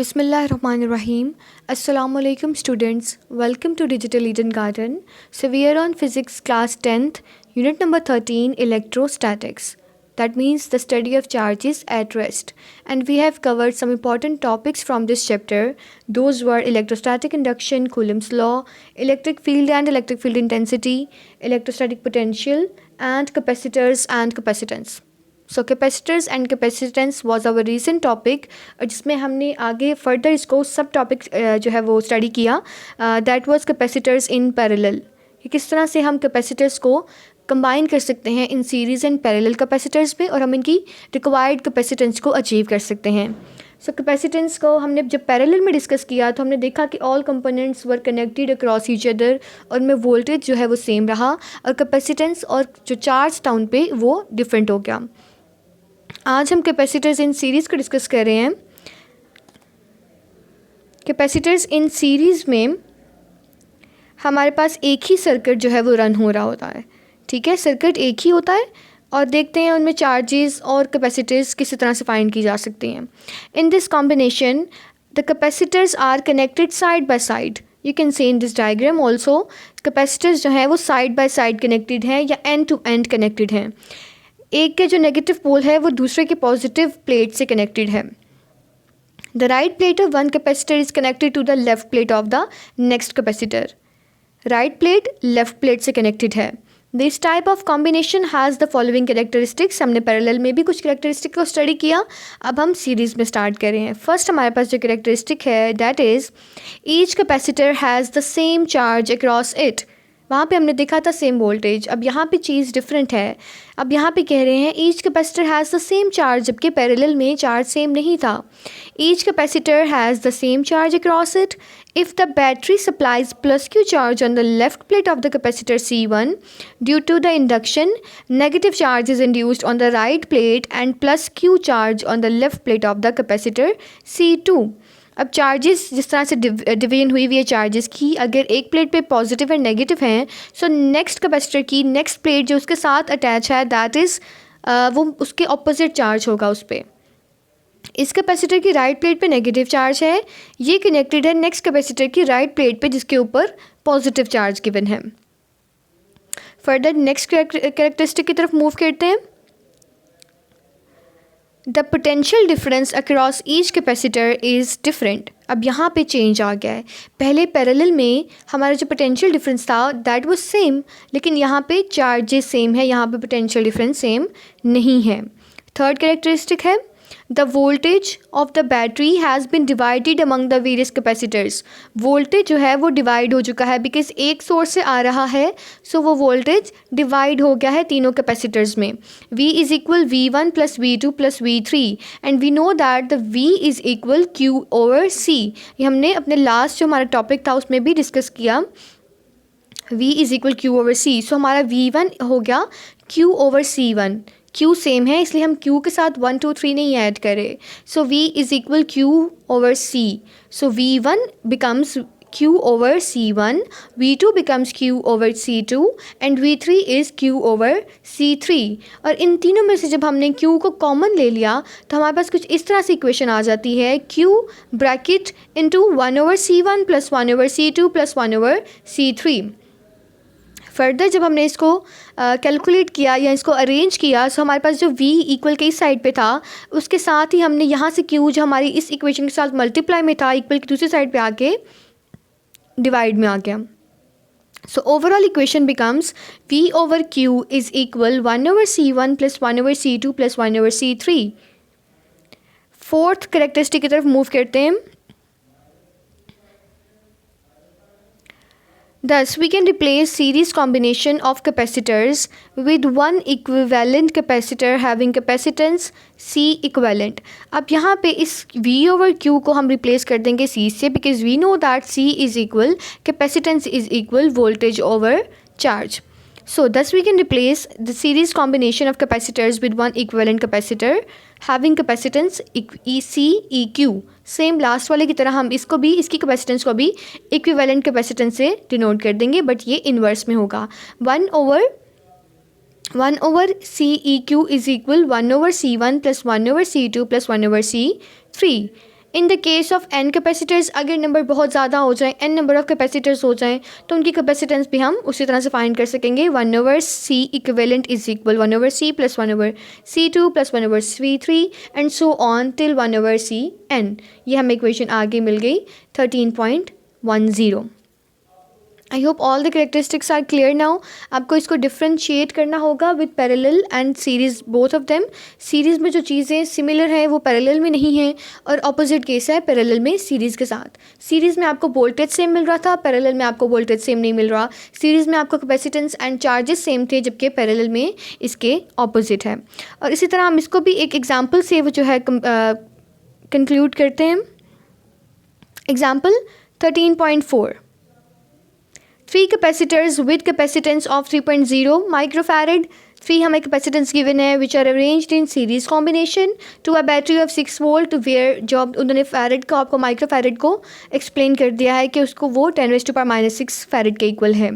Bismillahirrahmanirrahim. Assalamu alaikum students. Welcome to Digital Eden Garden. So we are on Physics class 10th, unit number 13, Electrostatics. That means the study of charges at rest. And we have covered some important topics from this chapter. Those were electrostatic induction, Coulomb's law, electric field and electric field intensity, electrostatic potential, and capacitors and capacitance. So capacitors and capacitance was our recent topic, जिसमें हमने आगे further इसको सब topic जो है वो study किया. That was capacitors in parallel, कि किस तरह से हम कैपेसिटर्स को कंबाइन कर सकते हैं इन सीरीज़ एंड पैरेलल कैपेसिटर्स में और हम इनकी रिक्वायर्ड कैपेसिटेंस को अचीव कर सकते हैं. सो कैपेसिटेंस को हमने जब पैरेलल में डिस्कस किया तो हमने देखा कि ऑल कंपोनेंट्स वर कनेक्टेड अक्रॉस ईच अदर और में वोल्टेज जो है वो सेम रहा और कैपेसिटेंस और जो चार्ज था उन पे वो डिफरेंट हो गया. आज हम कैपेसिटर्स इन सीरीज़ को डिस्कस कर रहे हैं. कैपेसिटर्स इन सीरीज़ में हमारे पास एक ही सर्किट जो है वो रन हो रहा होता है. ठीक है, सर्किट एक ही होता है और देखते हैं उनमें चार्जेस और कैपेसिटर्स किसी तरह से फाइंड की जा सकती हैं. In this combination the capacitors are connected side by side. You can see in this diagram also capacitors जो है वो साइड बाय साइड कनेक्टेड हैं या एंड टू एंड कनेक्टेड हैं. एक के जो नेगेटिव पोल है वो दूसरे के पॉजिटिव प्लेट से कनेक्टेड है. The right plate of one capacitor is connected to the left plate of the next capacitor. Right plate left plate से कनेक्टेड है. This type of combination has the following characteristics. हमने parallel में भी कुछ characteristic को study किया, अब हम सीरीज़ में स्टार्ट कर रहे हैं. फर्स्ट हमारे पास जो कैरेक्टरिस्टिक है that is each capacitor has the same charge across it. वहाँ पे हमने देखा था सेम वोल्टेज, अब यहाँ पे चीज़ डिफरेंट है. अब यहाँ पे कह रहे हैं each capacitor has the same charge, जबकि पैरेलल में चार्ज सेम नहीं था. Each capacitor has the same charge across it. If the battery supplies plus Q charge on the left plate of the capacitor C1 due to the induction, negative charge is induced on the right plate and plus Q charge on the left plate of the capacitor C2. अब charges जिस तरह से division हुई हुई है charges की, अगर एक प्लेट पे पॉजिटिव एंड नेगेटिव हैं सो नेक्स्ट कैपेसिटर की नेक्स्ट प्लेट जो उसके साथ अटैच है दैट इज़ वो उसके ऑपोजिट चार्ज होगा उस पर. इस कैपेसिटर की राइट प्लेट पे नेगेटिव चार्ज है, ये कनेक्टेड है नेक्स्ट कैपेसिटर की राइट प्लेट पे जिसके ऊपर पॉजिटिव चार्ज गिवन है. फर्दर नेक्स्ट कैरेक्टरिस्टिक की तरफ मूव करते हैं. The potential difference across each capacitor is different. अब यहाँ पे चेंज आ गया है. पहले पैरेलल में हमारा जो पोटेंशियल डिफरेंस था दैट वाज सेम, लेकिन यहाँ पे चार्जेस सेम है, यहाँ पे पोटेंशियल डिफरेंस सेम नहीं है. थर्ड कैरेक्टरिस्टिक है the voltage of the battery has been divided among the various capacitors. Voltage जो है वो डिवाइड हो चुका है बिकॉज एक सोर्स से आ रहा है, सो वो वोल्टेज डिवाइड हो गया है तीनों कैपेसिटर्स में. V is equal V1 plus V2 plus V3 and we know that the V is equal Q over C. ये हमने अपने लास्ट जो हमारा टॉपिक था उसमें भी डिस्कस किया. V is equal Q over C. सो हमारा V1 हो गया Q over C1. Q same है इसलिए हम Q के साथ 1 2 3 नहीं ऐड करें. सो V is equal Q over C. So V1 becomes Q over C1, V2 becomes Q over C2 and V3 is Q over C3. और इन तीनों में से जब हमने Q को कॉमन ले लिया तो हमारे पास कुछ इस तरह से इक्वेशन आ जाती है Q bracket into 1 over C1 plus 1 over C2 plus 1 over C3. Further जब हमने इसको कैलकुलेट किया या इसको अरेंज किया सो हमारे पास जो V इक्वल के इस साइड पे था उसके साथ ही हमने यहाँ से Q जो हमारी इस इक्वेशन के साथ मल्टीप्लाई में था इक्वल की दूसरी साइड पे आके डिवाइड में आ गया. So overall equation becomes V over Q is equal 1 over C1 plus 1 over C2 plus 1 over C3. Fourth characteristic की तरफ मूव करते हैं. Thus, we can replace series combination of capacitors with one equivalent capacitor having capacitance C equivalent. अब यहाँ पे इस V over Q को हम replace कर देंगे C से because we know that C is equal, capacitance is equal voltage over charge. So, thus we can replace the series combination of capacitors with one equivalent capacitor having capacitance EC EQ. Same last वाले की तरह हम इसको भी इसकी capacitance को भी equivalent capacitance से डिनोट कर देंगे, बट ये इन्वर्स में होगा. 1 over CEQ is equal 1 over C1 plus 1 over C2 plus 1 over C3. In the case of n capacitors, अगर नंबर बहुत ज़्यादा हो जाए, n नंबर ऑफ कैपेसिटर्स हो जाएं, तो उनकी कैपेसिटेंस भी हम उसी तरह से फाइंड कर सकेंगे. 1/c equivalent is equal 1/c plus 1/c2 plus 1/c3 and so on till 1/cn. ये हमें इक्वेशन आगे मिल गई 13.10. I hope all the characteristics are clear now. आपको इसको डिफ्रेंशिएट करना होगा with parallel and series, both of them. Series में जो चीज़ें सिमिलर हैं वो पैरेलल में नहीं है, और ऑपोजिट केस है पैरेलल में सीरीज़ के साथ. सीरीज़ में आपको वोल्टेज सेम मिल रहा था, पैरेलल में आपको वोल्टेज सेम नहीं मिल रहा. सीरीज़ में आपको कैपेसिटेंस एंड चार्जेस सेम थे, जबकि पैरेलल में इसके ऑपोजिट है. और इसी तरह हम इसको भी एक एग्जाम्पल से वो जो है कंक्लूड करते हैं. Example 13.4. 3 capacitors with capacitance of 3.0 microfarad. 3 हमें capacitance given है which are arranged in series combination to a battery of 6 volt, where जो उन्होंने farad को आपको microfarad को explain कर दिया है कि उसको वो 10⁻⁻6 farad के equal है.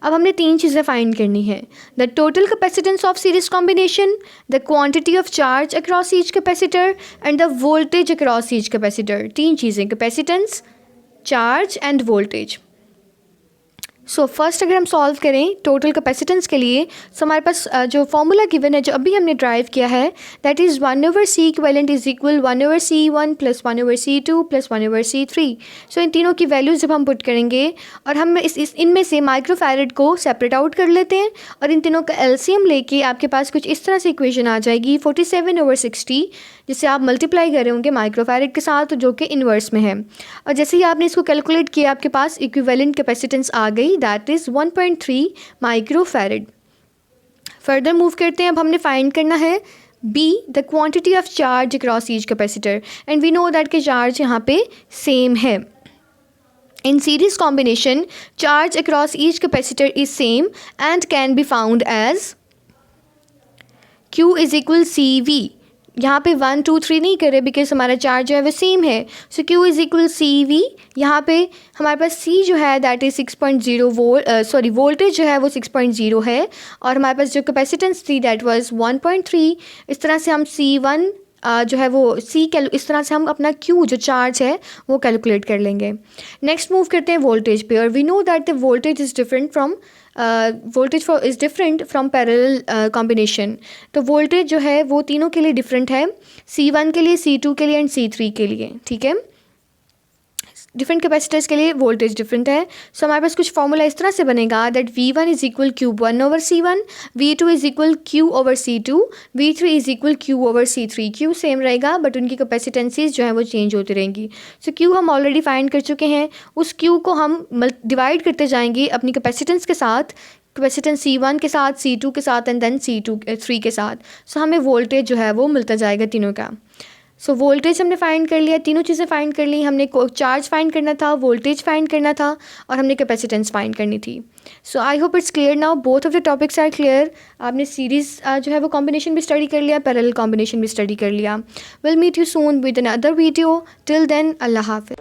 अब हमने 3 चीज़ें फाइंड करनी है. The total capacitance of series combination, the quantity of charge across each capacitor and the voltage across each capacitor. 3 चीज़ें, capacitance, charge end voltage. So first अगर हम सॉल्व करें टोटल कैपेसिटेंस के लिए, सो हमारे पास जो फॉर्मूला गिवन है जो अभी हमने ड्राइव किया है, that is 1/c equivalent is equal 1/c1 plus 1/c2 plus 1/c3. सो इन तीनों की वैल्यूज जब हम पुट करेंगे और हम इनमें से माइक्रोफैरड को सेपरेट आउट कर लेते हैं और इन तीनों का एलसीएम लेके आपके पास कुछ इस तरह से इक्वेशन आ जाएगी 47/60, जिसे आप मल्टीप्लाई कर रहे होंगे माइक्रोफैरड के साथ, जो कि इन्वर्स में है. और जैसे ही आपने इसको कैलकुलेट किया आपके पास इक्विवेलेंट कैपेसिटेंस आ गई, that is 1.3 microfarad. Further move करते हैं. अब हमने फाइंड करना है B, the quantity of charge across each capacitor, and we know that के चार्ज यहाँ पे सेम है. In series combination, charge across each capacitor is same and can be found as Q is equal CV. यहाँ पे 1 2 3 नहीं करे because हमारा charge जो है वो सेम है. सो Q इज इक्वल CV. यहाँ पे हमारे पास C जो है दैट इज़ 6.0 वोल्टेज जो है वो 6.0 है, और हमारे पास जो कैपेसिटेंस थी दैट वाज 1.3. इस तरह से हम C1 जो है वो इस तरह से हम अपना Q जो चार्ज है वो कैलकुलेट कर लेंगे. नेक्स्ट मूव करते हैं वोल्टेज पे, और we know that the voltage is different from parallel combination. तो वोल्टेज जो है वो तीनों के लिए डिफरेंट है, C1 के लिए, C2 के लिए एंड C3 के लिए. ठीक है, डिफरेंट कैपेसिटर्स के लिए वोल्टेज डिफरेंट है. सो हमारे पास कुछ फॉर्मूला इस तरह से बनेगा that V1 is equal Q1/C1, V2 is equal Q/C2, V3 is equal Q/C3. Q same रहेगा बट उनकी कैपेसिटेंसीज जो है वो चेंज होती रहेंगी. सो Q हम ऑलरेडी फाइंड कर चुके हैं, उस Q को हम डिवाइड करते जाएंगे अपनी कैपेसिटेंस के साथ, कैपेसिटेंस C1 के साथ, C2 के साथ एंड देन C3 के साथ. सो हमें वोल्टेज जो है वो मिलता जाएगा तीनों का. सो वोल्टेज हमने फाइंड कर लिया, तीनों चीज़ें फाइंड कर ली. हमने चार्ज फाइंड करना था, वोल्टेज फाइंड करना था, और हमने कैपेसिटेंस फाइंड करनी थी. So I hope it's clear now, both of the topics are clear. आपने सीरीज़ जो है वो कॉम्बिनेशन भी स्टडी कर लिया, पैरेलल कॉम्बिनेशन भी स्टडी कर लिया. Will meet you soon with another video. Till then, अल्लाह हाफिज़.